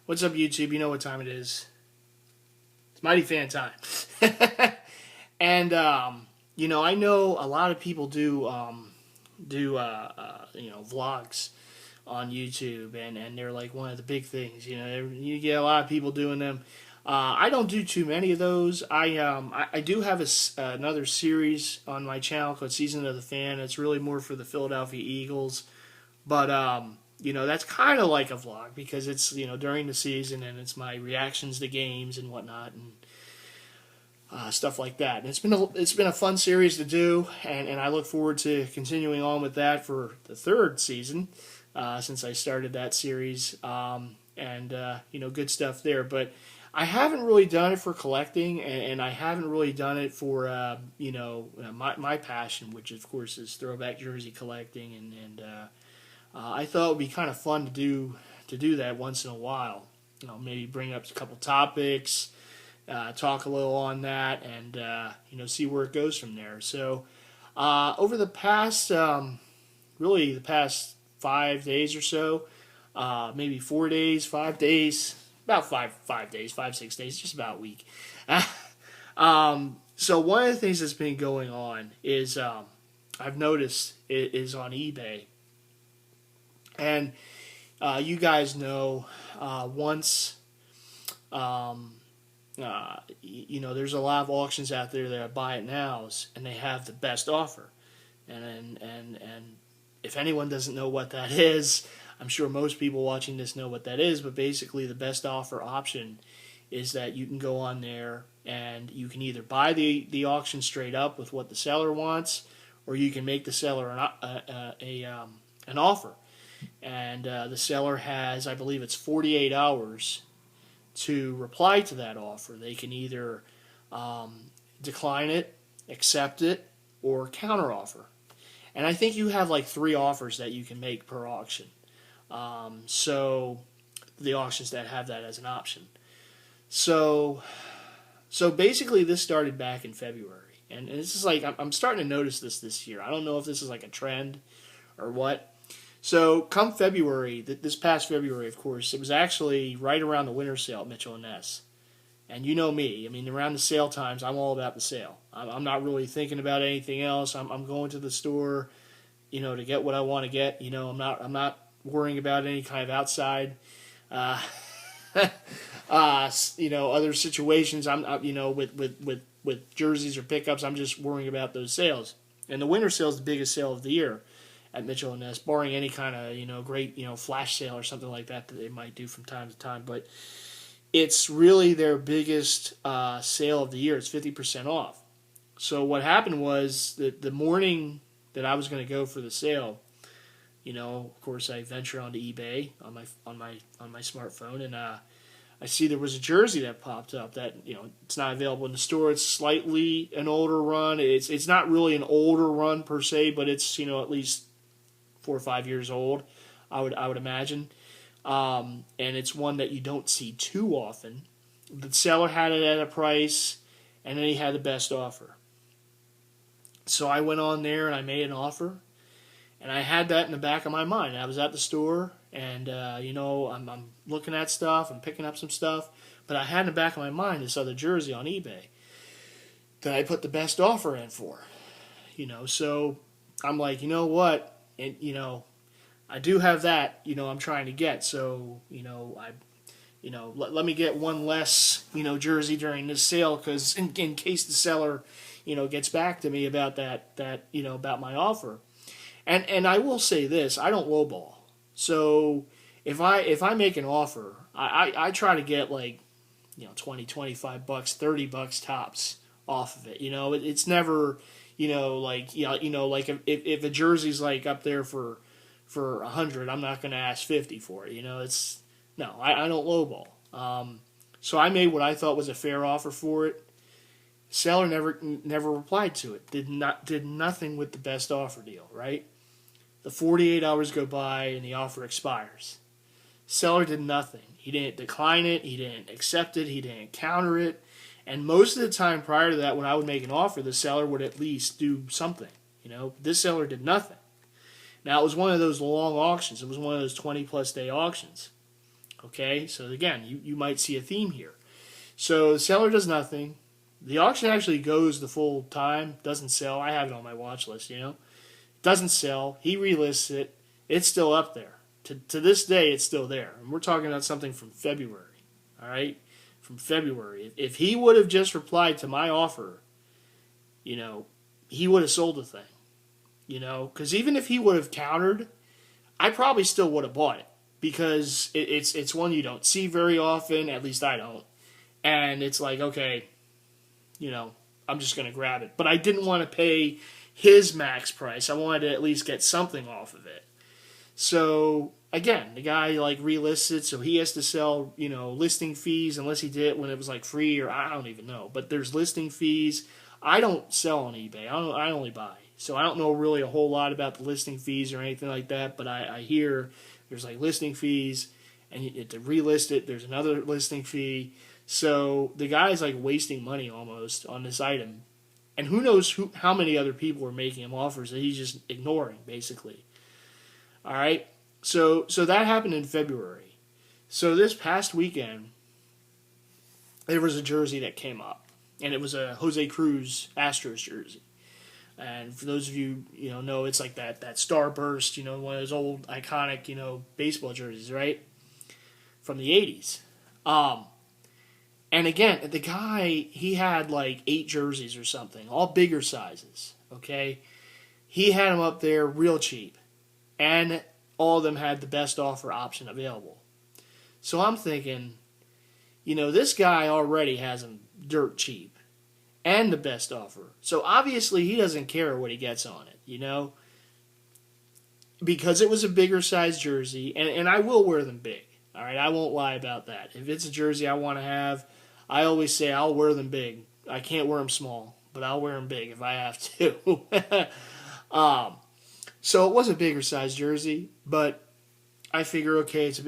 What's up, YouTube? You know what time it is. It's Mighty Fan time. And, I know a lot of people do vlogs on YouTube, and they're like one of the big things. You get a lot of people doing them. I don't do too many of those. I do have another series on my channel called Season of the Fan. It's really more for the Philadelphia Eagles. But, that's kind of like a vlog because it's, during the season and it's my reactions to games and whatnot and stuff like that. And it's been a fun series to do, and I look forward to continuing on with that for the third season since I started that series. Good stuff there. But I haven't really done it for collecting, and I haven't really done it for, my passion, which of course is throwback jersey collecting, and I thought it would be kind of fun to do that once in a while. Maybe bring up a couple topics, talk a little on that, and see where it goes from there. So over the past, really the past 5 days or so, maybe 4 days, 5 days, about 6 days, just about a week. So one of the things that's been going on is I've noticed is on eBay. And you guys know once, there's a lot of auctions out there that are buy it nows, and they have the best offer. And if anyone doesn't know what that is, I'm sure most people watching this know what that is, but basically the best offer option is that you can go on there and you can either buy the auction straight up with what the seller wants, or you can make the seller an offer. And the seller has, I believe it's 48 hours to reply to that offer. They can either decline it, accept it, or counteroffer. And I think you have like 3 offers that you can make per auction. So the auctions that have that as an option. So basically this started back in February. And this is like, I'm starting to notice this year. I don't know if this is like a trend or what. So come February, this past February, of course, it was actually right around the winter sale at Mitchell & Ness. And you know me, I mean, around the sale times, I'm all about the sale. I'm not really thinking about anything else. I'm going to the store, to get what I want to get. I'm not worrying about any kind of outside, other situations. With jerseys or pickups, I'm just worrying about those sales. And the winter sale is the biggest sale of the year at Mitchell & Ness, barring any kind of, great, flash sale or something like that they might do from time to time. But it's really their biggest sale of the year. It's 50% off. So what happened was that the morning that I was going to go for the sale, of course I venture onto eBay on my smartphone, and I see there was a jersey that popped up that, it's not available in the store. It's slightly an older run. It's not really an older run per se, but it's, at least 4 or 5 years old, I would imagine. And it's one that you don't see too often. The seller had it at a price, and then he had the best offer. So I went on there and I made an offer, and I had that in the back of my mind. I was at the store, and I'm looking at stuff, I'm picking up some stuff, but I had in the back of my mind this other jersey on eBay that I put the best offer in for. So I'm like, you know what? And, I do have that, I'm trying to get. So, let me get one less, jersey during this sale, because in case the seller, gets back to me about that, about my offer. And I will say this, I don't lowball. So if I make an offer, I try to get like, $20, $25, $30 tops off of it. It's never, like if a jersey's like up there for 100, I'm not going to ask 50 for it. I don't lowball. So I made what I thought was a fair offer for it. Seller never replied to it. Did nothing with the best offer deal. Right. The 48 hours go by and the offer expires. Seller did nothing. He didn't decline it. He didn't accept it. He didn't counter it. And most of the time prior to that, when I would make an offer, the seller would at least do something. This seller did nothing. Now, it was one of those long auctions. It was one of those 20-plus day auctions. Okay, so again, you might see a theme here. So the seller does nothing. The auction actually goes the full time, doesn't sell. I have it on my watch list, Doesn't sell. He relists it. It's still up there. To this day, it's still there. And we're talking about something from February, all right? From February. If he would have just replied to my offer, he would have sold the thing, Because even if he would have countered, I probably still would have bought it. Because it's one you don't see very often, at least I don't. And it's like, okay, I'm just going to grab it. But I didn't want to pay his max price. I wanted to at least get something off of it. So, again, the guy, relists it, so he has to sell, listing fees, unless he did it when it was, free, or I don't even know. But there's listing fees. I don't sell on eBay. I only buy. So I don't know really a whole lot about the listing fees or anything like that, but I hear there's, listing fees, and to relist it, there's another listing fee. So the guy's, wasting money almost on this item. And who knows how many other people are making him offers that he's just ignoring, basically. All right, so that happened in February. So this past weekend, there was a jersey that came up, and it was a Jose Cruz Astros jersey. And for those of you know, it's like that starburst, one of those old iconic baseball jerseys, right, from the '80s. And again, the guy, he had 8 jerseys or something, all bigger sizes. Okay, he had them up there real cheap. And all of them had the best offer option available. So I'm thinking, this guy already has them dirt cheap and the best offer. So obviously he doesn't care what he gets on it, because it was a bigger size jersey. And I will wear them big. All right, I won't lie about that. If it's a jersey I want to have, I always say I'll wear them big. I can't wear them small, but I'll wear them big if I have to. So it was a bigger size jersey, but I figure, okay, if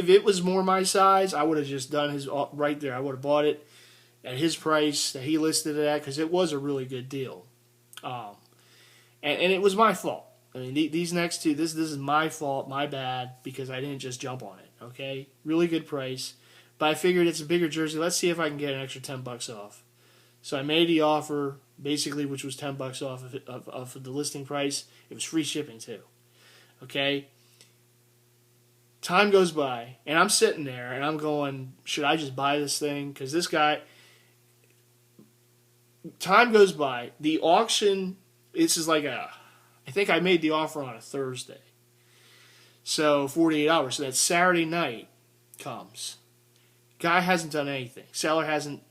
it was more my size, I would have just done his right there. I would have bought it at his price that he listed it at, because it was a really good deal. And it was my fault. I mean, these next two, this is my fault, my bad, because I didn't just jump on it, okay? Really good price. But I figured it's a bigger jersey. Let's see if I can get an extra $10 off. So I made the offer, basically, which was $10 off of the listing price. It was free shipping too. Okay? Time goes by, and I'm sitting there, and I'm going, should I just buy this thing? Because this guy... Time goes by. The auction, this is I think I made the offer on a Thursday. So 48 hours. So that Saturday night comes. Guy hasn't done anything. Seller hasn't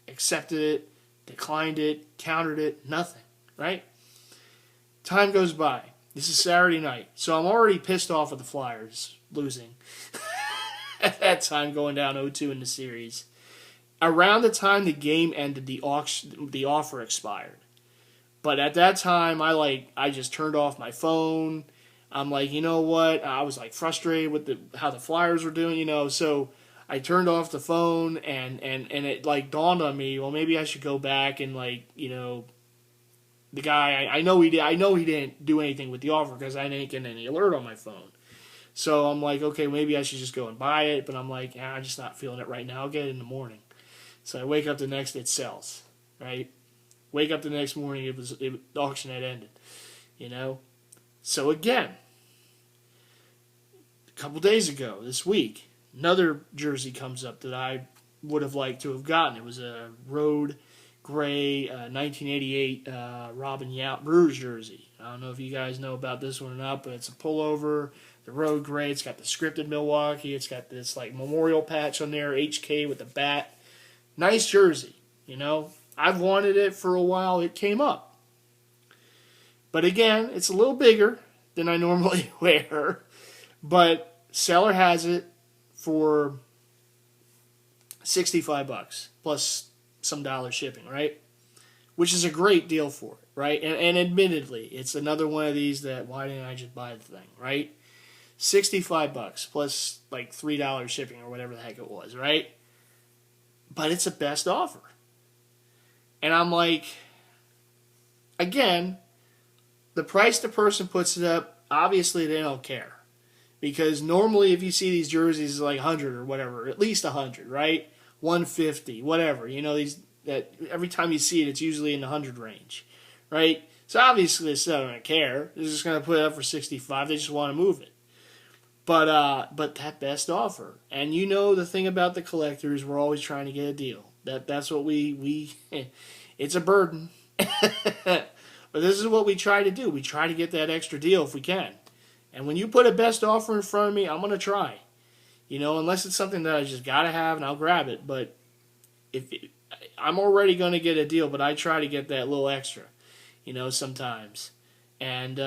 accepted it, declined it, countered it, nothing, right? Time goes by. This is Saturday night, so I'm already pissed off at the Flyers losing. At that time, going down 0-2 in the series. Around the time the game ended, the offer expired. But at that time, I just turned off my phone. I'm like, you know what? I was frustrated with how the Flyers were doing, so I turned off the phone, and it dawned on me, well, maybe I should go back and the guy, I know he didn't do anything with the offer because I didn't get any alert on my phone. So I'm like, okay, maybe I should just go and buy it, but I'm like, I'm just not feeling it right now. I'll get it in the morning. So I wake up the next day, it sells, right? Wake up the next morning, the auction had ended, So again, a couple days ago, this week, another jersey comes up that I would have liked to have gotten. It was a road gray 1988 Robin Yount Brewers jersey. I don't know if you guys know about this one or not, but it's a pullover, the road gray. It's got the scripted Milwaukee. It's got this memorial patch on there, HK with the bat. Nice jersey, I've wanted it for a while. It came up. But again, it's a little bigger than I normally wear. But seller has it for $65 plus some dollar shipping, right? Which is a great deal for it, right? And admittedly, it's another one of these that, why didn't I just buy the thing, right? $65 plus $3 shipping or whatever the heck it was, right? But it's a best offer. And I'm like, again, the price the person puts it up, obviously they don't care. Because normally if you see these jerseys it's like 100 or whatever, at least 100, right? 150, whatever. You know, these that every time you see it, it's usually in the 100 range, right? So obviously they don't care. They're just going to put it up for 65. They just want to move it. But that best offer, and you know the thing about the collectors, we're always trying to get a deal. That's what we it's a burden. But this is what we try to do. We try to get that extra deal if we can. And when you put a best offer in front of me, I'm going to try. You know, unless it's something that I just got to have and I'll grab it. But I'm already going to get a deal, but I try to get that little extra, you know, sometimes. And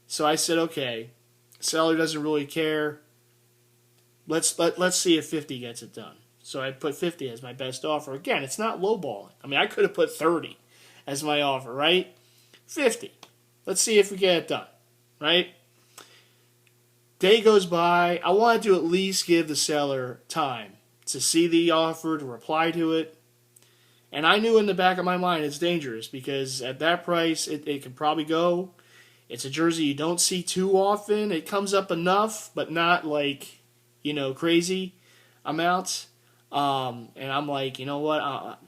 so I said, okay, seller doesn't really care. Let's see if 50 gets it done. So I put 50 as my best offer. Again, it's not lowballing. I mean, I could have put 30 as my offer, right? 50. Let's see if we get it done, right? Day goes by. I wanted to at least give the seller time to see the offer, to reply to it. And I knew in the back of my mind it's dangerous because at that price, it could probably go. It's a jersey you don't see too often. It comes up enough, but not like, you know, crazy amounts. And I'm like, you know what?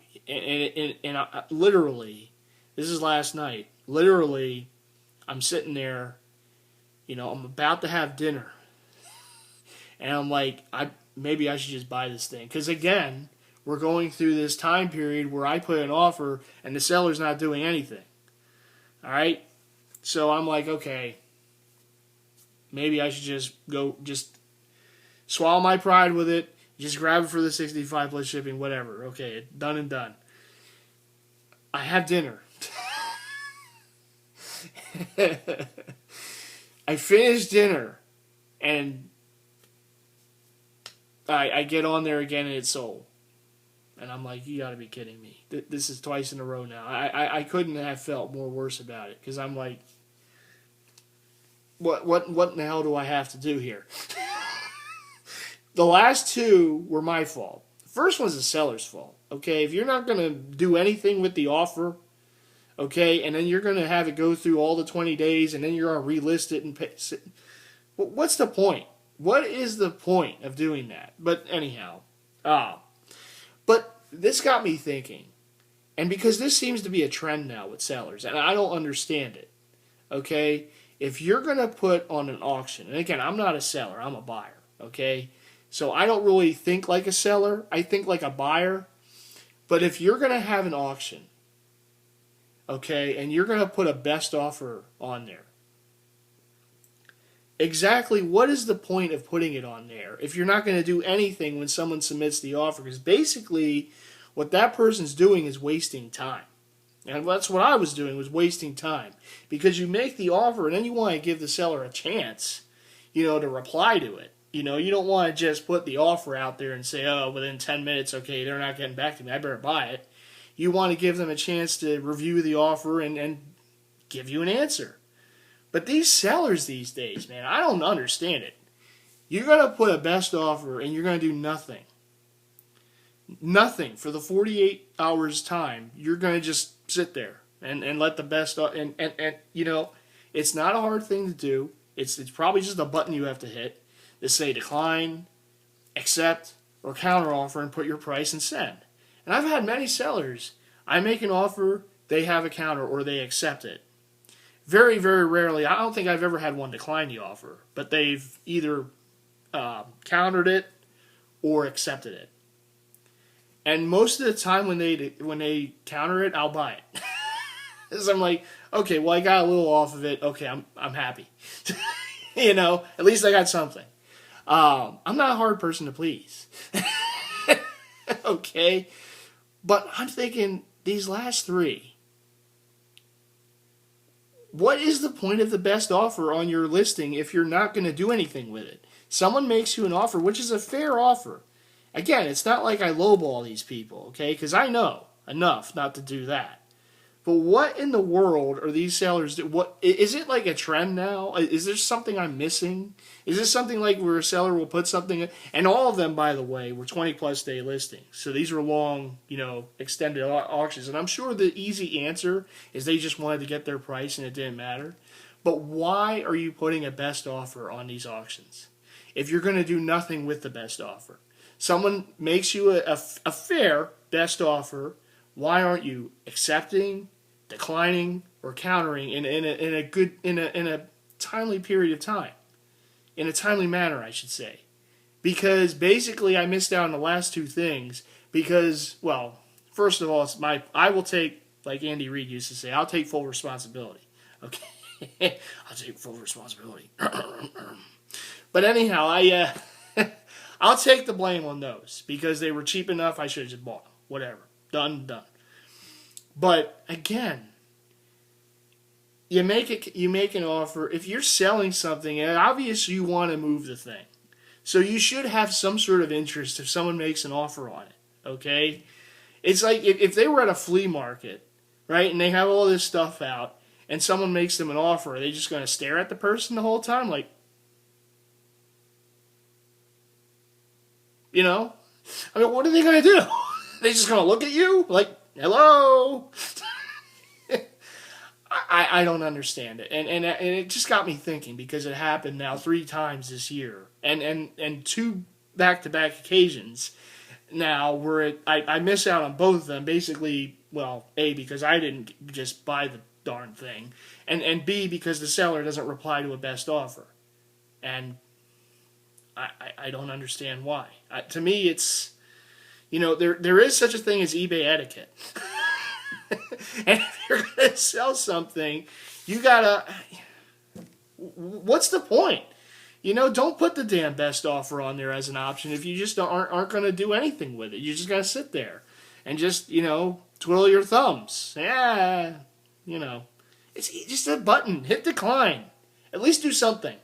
Literally, this is last night. Literally, I'm sitting there, you know, I'm about to have dinner. And I'm like, maybe I should just buy this thing. Because again, we're going through this time period where I put an offer and the seller's not doing anything. All right? So I'm like, okay, maybe I should just swallow my pride with it, just grab it for the 65 plus shipping, whatever. Okay, done and done. I have dinner. I finish dinner, and I get on there again, and it's sold. And I'm like, you got to be kidding me. This is twice in a row now. I couldn't have felt more worse about it, because I'm like, what in the hell do I have to do here? The last two were my fault. The first one's the seller's fault. Okay, if you're not going to do anything with the offer, okay, and then you're going to have it go through all the 20 days, and then you're going to relist it and pay. What's the point? What is the point of doing that? But anyhow, but this got me thinking, and because this seems to be a trend now with sellers, and I don't understand it, okay, if you're going to put on an auction, and again, I'm not a seller, I'm a buyer, okay, so I don't really think like a seller, I think like a buyer, but if you're going to have an auction, okay, and you're going to put a best offer on there, exactly what is the point of putting it on there if you're not going to do anything when someone submits the offer? Because basically what that person's doing is wasting time. And that's what I was doing, was wasting time. Because you make the offer and then you want to give the seller a chance, you know, to reply to it. You know, you don't want to just put the offer out there and say, oh, within 10 minutes, okay, they're not getting back to me, I better buy it. You want to give them a chance to review the offer and give you an answer. But these sellers these days, man, I don't understand it. You're going to put a best offer and you're going to do nothing. Nothing for the 48 hours time. You're going to just sit there and let the best, and you know, it's not a hard thing to do. It's probably just a button you have to hit to say decline, accept, or counteroffer and put your price and send. And I've had many sellers, I make an offer, they have a counter, or they accept it. Very, very rarely, I don't think I've ever had one decline the offer, but they've either countered it or accepted it. And most of the time when they counter it, I'll buy it. Because I'm like, okay, well, I got a little off of it. Okay, I'm happy. You know, at least I got something. I'm not a hard person to please. Okay? But I'm thinking, these last three, what is the point of the best offer on your listing if you're not going to do anything with it? Someone makes you an offer, which is a fair offer. Again, it's not like I lowball these people, okay? Because I know enough not to do that. But what in the world are these sellers do? What is it like a trend now? Is there something I'm missing? Is this something like where a seller will put something? And all of them, by the way, were 20-plus day listings. So these were long, you know, extended auctions. And I'm sure the easy answer is they just wanted to get their price and it didn't matter. But why are you putting a best offer on these auctions if you're going to do nothing with the best offer? Someone makes you a fair best offer. Why aren't you accepting, declining, or countering in a timely period of time? In a timely manner, I should say. Because basically I missed out on the last two things because, well, first of all, I will take, like Andy Reid used to say, I'll take full responsibility. Okay? I'll take full responsibility. But anyhow, I'll take the blame on those because they were cheap enough. I should have just bought them. Whatever. Done. But again, you make an offer. If you're selling something, and obviously you want to move the thing, so you should have some sort of interest if someone makes an offer on it. Okay, it's like if they were at a flea market, right, and they have all this stuff out, and someone makes them an offer, are they just going to stare at the person the whole time, like, you know? I mean, what are they going to do? They just going to look at you like, hello? I don't understand it, and it just got me thinking because it happened now 3 times this year, and 2 back-to-back occasions now where I miss out on both of them. Basically, well, A, because I didn't just buy the darn thing, and B, because the seller doesn't reply to a best offer, and I don't understand why. To me, it's, there is such a thing as eBay etiquette. And if you're going to sell something, you gotta, what's the point? Don't put the damn best offer on there as an option if you just aren't going to do anything with it. You just got to sit there and just, twiddle your thumbs. Yeah, it's just a button. Hit decline. At least do something.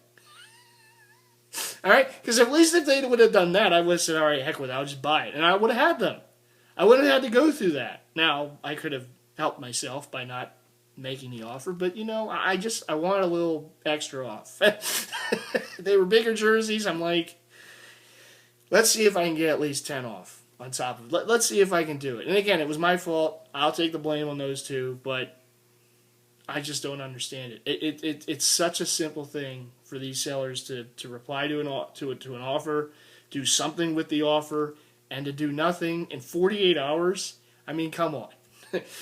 All right? Because at least if they would have done that, I would have said, all right, heck with it, I'll just buy it. And I would have had them. I wouldn't have had to go through that. Now, I could have helped myself by not making the offer, but I want a little extra off. They were bigger jerseys. I'm like, let's see if I can get at least 10 off on top of it. Let's see if I can do it. And again, it was my fault. I'll take the blame on those two, but I just don't understand it. It's such a simple thing for these sellers to reply to an offer, do something with the offer, and to do nothing in 48 hours. I mean, come on.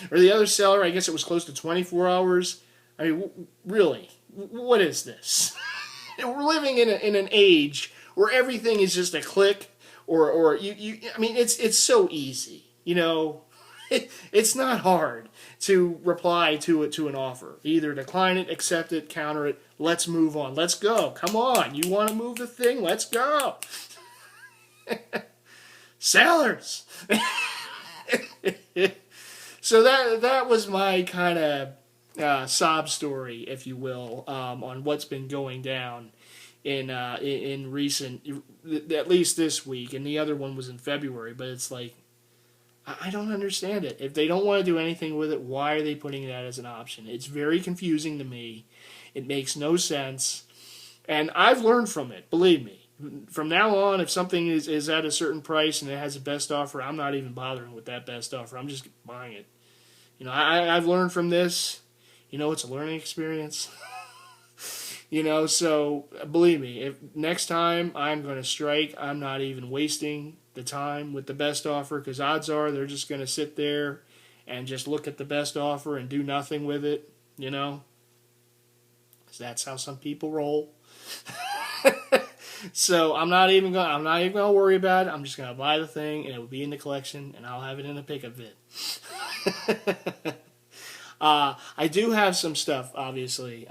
Or the other seller, I guess it was close to 24 hours. I mean, really, what is this? We're living in an age where everything is just a click, or you. I mean, it's so easy, It's not hard to reply to an offer. Either decline it, accept it, counter it. Let's move on. Let's go. Come on, you want to move the thing? Let's go. Sellers. So that was my kind of sob story, if you will, on what's been going down in recent, at least this week, and the other one was in February. But it's like, I don't understand it. If they don't want to do anything with it, why are they putting that as an option? It's very confusing to me. It makes no sense, and I've learned from it. Believe me. From now on, if something is at a certain price and it has a best offer, I'm not even bothering with that best offer. I'm just buying it. I've learned from this. It's a learning experience. So believe me, if next time I'm going to strike, I'm not even wasting the time with the best offer, because odds are they're just going to sit there and just look at the best offer and do nothing with it. Because that's how some people roll. So I'm not even gonna worry about it. I'm just gonna buy the thing, and it will be in the collection, and I'll have it in a pickup vid. I do have some stuff, obviously,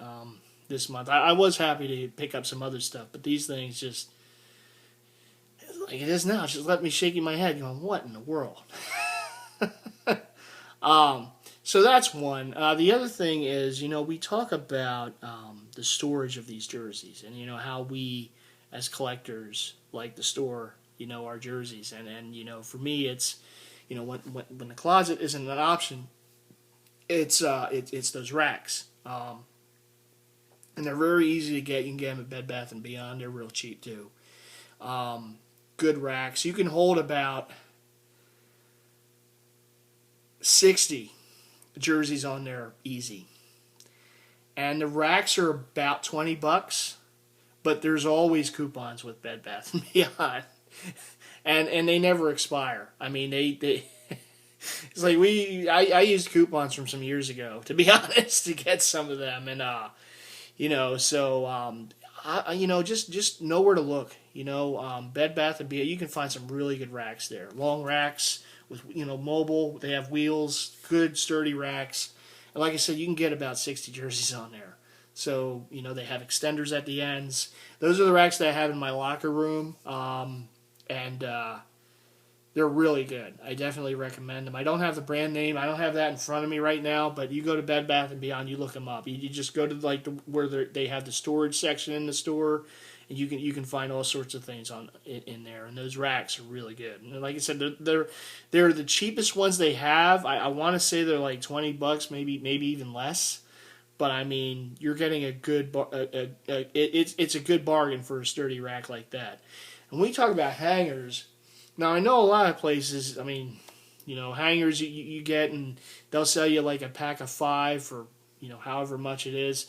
this month. I was happy to pick up some other stuff, but these things just, like it is now, just let me shaking my head, going, what in the world? So that's one. The other thing is, we talk about the storage of these jerseys, and how we, as collectors, like to store, our jerseys, and for me, it's, when the closet isn't an option, it's those racks, and they're very easy to get. You can get them at Bed Bath & Beyond. They're real cheap too. Good racks. You can hold about 60 jerseys on there easy. and the racks are about $20, but there's always coupons with Bed Bath and Beyond, and they never expire. I mean, they it's like I used coupons from some years ago, to be honest, to get some of them, and so just know where to look. Bed Bath and Beyond, you can find some really good racks there. Long racks with mobile. They have wheels, good sturdy racks, and like I said, you can get about 60 jerseys on there. So they have extenders at the ends. Those are the racks that I have in my locker room, and they're really good. I definitely recommend them. I don't have the brand name. I don't have that in front of me right now, but you go to Bed Bath & Beyond, you look them up. You just go to where they have the storage section in the store, and you can find all sorts of things in there. And those racks are really good. And like I said, they're the cheapest ones they have. I want to say they're like $20, maybe even less. But I mean, you're getting a good it's a good bargain for a sturdy rack like that. And when we talk about hangers. Now, I know a lot of places, I mean, hangers you get, and they'll sell you like a pack of 5 for, however much it is.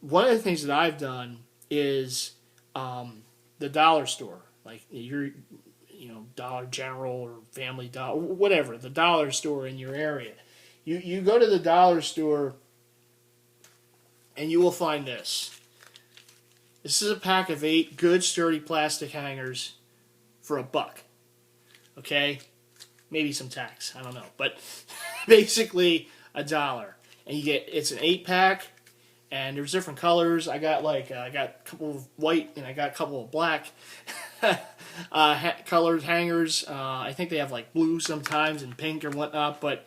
One of the things that I've done is the dollar store. Like your, Dollar General or Family Dollar, whatever, the dollar store in your area. You go to the dollar store, and you will find this. This is a pack of 8 good, sturdy plastic hangers for $1. Okay, maybe some tax. I don't know, but basically $1, and it's an 8-pack, and there's different colors. I got a couple of white and I got a couple of black colored hangers. I think they have like blue sometimes and pink and whatnot, but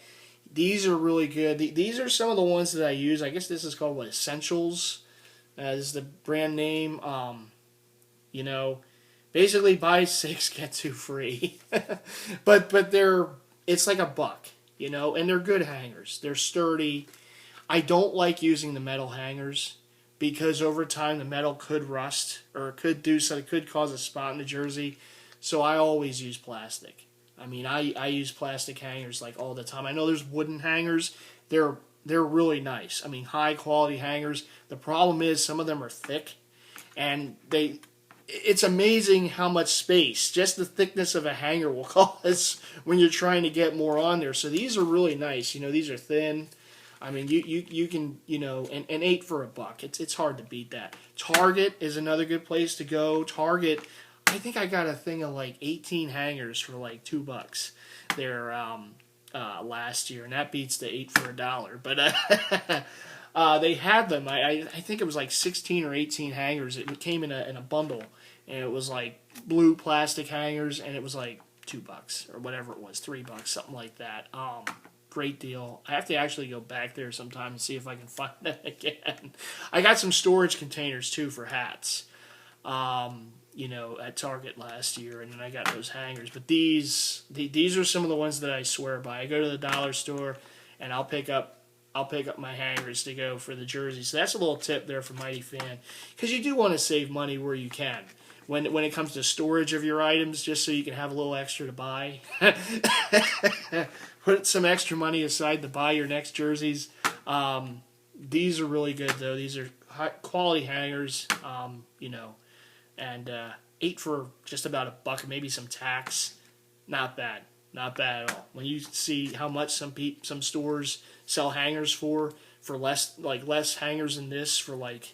these are really good. These are some of the ones that I use. I guess this is called Essentials. This is the brand name. Basically, buy 6, get 2 free. but it's like $1, and they're good hangers. They're sturdy. I don't like using the metal hangers because over time the metal could rust or it could cause a spot in the jersey. So I always use plastic. I mean, I use plastic hangers like all the time. I know there's wooden hangers. They're really nice. I mean, high quality hangers. The problem is some of them are thick, and it's amazing how much space just the thickness of a hanger will cause when you're trying to get more on there. So these are really nice. These are thin. I mean, you can, and 8 for $1. It's hard to beat that. Target is another good place to go. Target, I think I got a thing of like 18 hangers for like $2 there last year, and that beats the 8 for $1. But they had them. I think it was like 16 or 18 hangers. It came in a bundle, and it was like blue plastic hangers, and it was like $2 or whatever it was, $3, something like that. Great deal. I have to actually go back there sometime and see if I can find them again. I got some storage containers too for hats, at Target last year, and then I got those hangers. But these are some of the ones that I swear by. I go to the dollar store, and I'll pick up my hangers to go for the jerseys. So that's a little tip there for Mighty Fan, because you do want to save money where you can. When it comes to storage of your items, just so you can have a little extra to buy. Put some extra money aside to buy your next jerseys. These are really good, though. These are high quality hangers, and 8 for just about $1, maybe some tax. Not bad. Not bad at all. When you see how much some stores sell hangers for less hangers than this for like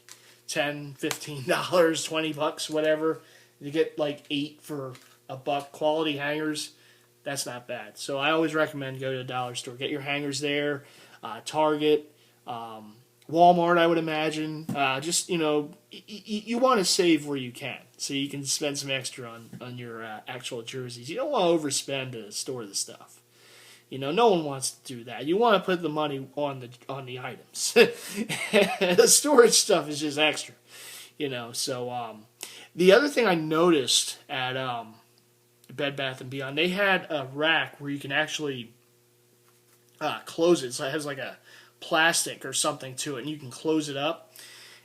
$10, $15, $20, whatever. You get like 8 for $1. Quality hangers, that's not bad. So I always recommend go to a dollar store. Get your hangers there. Target, Walmart, I would imagine. You want to save where you can, so you can spend some extra on your actual jerseys. You don't want to overspend to store the stuff. No one wants to do that. You want to put the money on the items. The storage stuff is just extra. So the other thing I noticed at Bed Bath & Beyond, they had a rack where you can actually close it. So it has like a plastic or something to it, and you can close it up.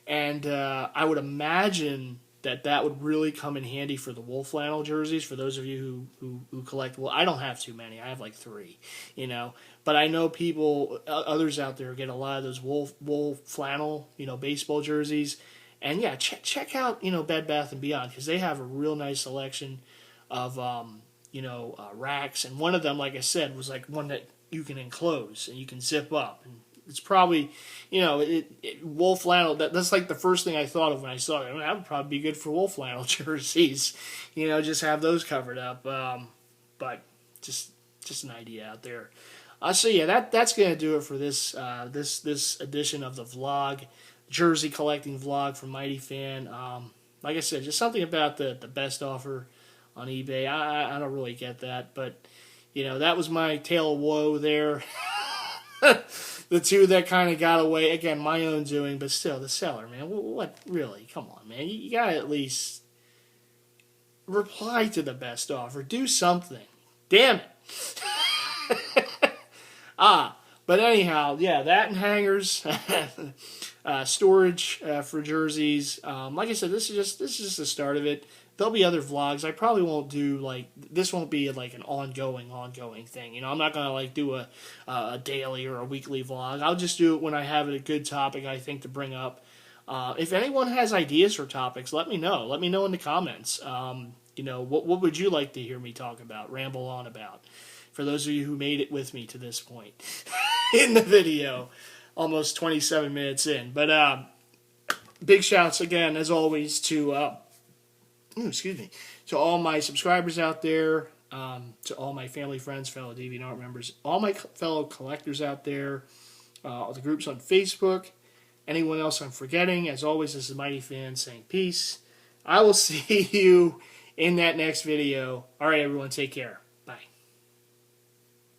And I would imagine that would really come in handy for the wool flannel jerseys. For those of you who collect wool, I don't have too many. I have like 3, you know. But I know people, others out there get a lot of those wool flannel, you know, baseball jerseys. And yeah, check out, you know, Bed Bath & Beyond, because they have a real nice selection of, racks. And one of them, like I said, was like one that you can enclose and you can zip up. And it's probably, you know, wool flannel. That's like the first thing I thought of when I saw it. I mean, that would probably be good for wool flannel jerseys. You know, just have those covered up. But just an idea out there. So yeah, that's gonna do it for this this edition of the vlog, jersey collecting vlog from Mighty Fan. Like I said, just something about the best offer on eBay. I don't really get that, but you know, that was my tale of woe there. The 2 that kind of got away, again, my own doing, but still, the seller, man, what really? Come on, man, you gotta at least reply to the best offer, do something. Damn it. But anyhow, yeah, that and hangers, storage for jerseys. Like I said, this is just the start of it. There'll be other vlogs. I probably won't do, like, this won't be like an ongoing thing. You know, I'm not gonna like do a daily or a weekly vlog. I'll just do it when I have a good topic I think to bring up. If anyone has ideas for topics, let me know. Let me know in the comments. You know, what would you like to hear me talk about, ramble on about? For those of you who made it with me to this point in the video, almost 27 minutes in. But big shouts again, as always, to to all my subscribers out there, to all my family, friends, fellow DeviantArt members, all my fellow collectors out there, all the groups on Facebook, anyone else I'm forgetting. As always, this is Mighty Fan saying peace. I will see you in that next video. All right, everyone, take care.